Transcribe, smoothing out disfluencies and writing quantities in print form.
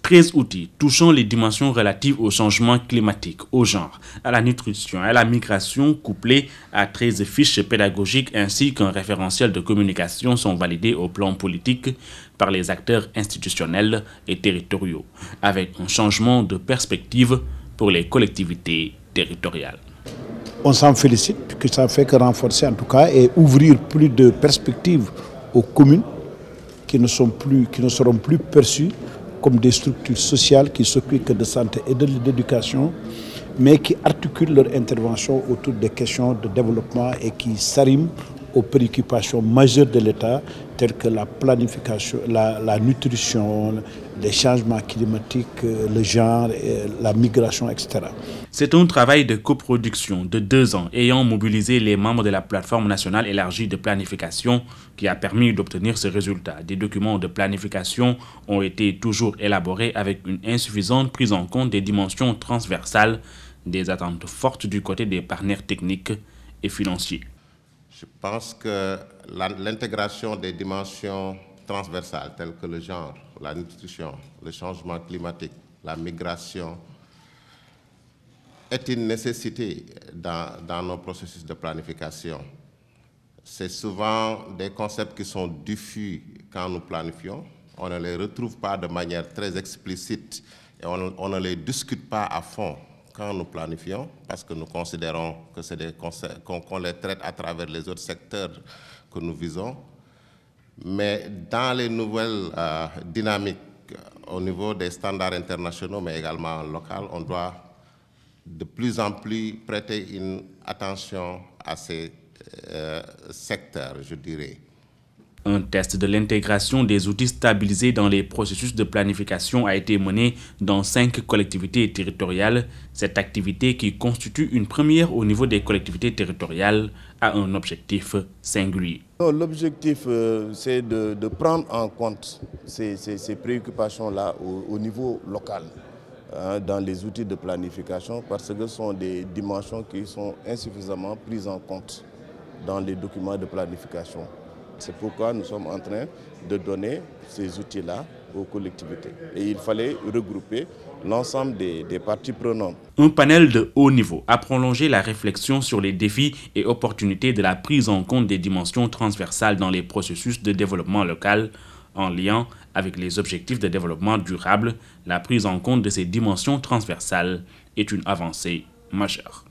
13 outils touchant les dimensions relatives au changement climatique, au genre, à la nutrition, à la migration, couplés à 13 fiches pédagogiques ainsi qu'un référentiel de communication sont validés au plan politique par les acteurs institutionnels et territoriaux, avec un changement de perspective pour les collectivités territoriales. On s'en félicite, que ça fait que renforcer en tout cas et ouvrir plus de perspectives aux communes qui ne seront plus perçues comme des structures sociales qui s'occupent de santé et d'éducation, mais qui articulent leur intervention autour des questions de développement et qui s'arriment aux préoccupations majeures de l'État, telles que la planification, la nutrition, les changements climatiques, le genre, la migration, etc. C'est un travail de coproduction de 2 ans ayant mobilisé les membres de la plateforme nationale élargie de planification qui a permis d'obtenir ce résultat. Des documents de planification ont été toujours élaborés avec une insuffisante prise en compte des dimensions transversales, des attentes fortes du côté des partenaires techniques et financiers. Je pense que l'intégration des dimensions transversales telles que le genre, la nutrition, le changement climatique, la migration est une nécessité dans nos processus de planification. C'est souvent des concepts qui sont diffus quand nous planifions. On ne les retrouve pas de manière très explicite et on ne les discute pas à fond quand nous planifions, parce que nous considérons que c'est des concepts qu'on les traite à travers les autres secteurs que nous visons. Mais dans les nouvelles dynamiques au niveau des standards internationaux, mais également locaux, on doit de plus en plus prêter une attention à ces secteurs, je dirais. Un test de l'intégration des outils stabilisés dans les processus de planification a été mené dans 5 collectivités territoriales. Cette activité, qui constitue une première au niveau des collectivités territoriales, a un objectif singulier. L'objectif, c'est de prendre en compte ces préoccupations-là au niveau local, dans les outils de planification, parce que ce sont des dimensions qui sont insuffisamment prises en compte dans les documents de planification. C'est pourquoi nous sommes en train de donner ces outils-là aux collectivités. Et il fallait regrouper l'ensemble des parties prenantes. Un panel de haut niveau a prolongé la réflexion sur les défis et opportunités de la prise en compte des dimensions transversales dans les processus de développement local, en lien avec les objectifs de développement durable. La prise en compte de ces dimensions transversales est une avancée majeure.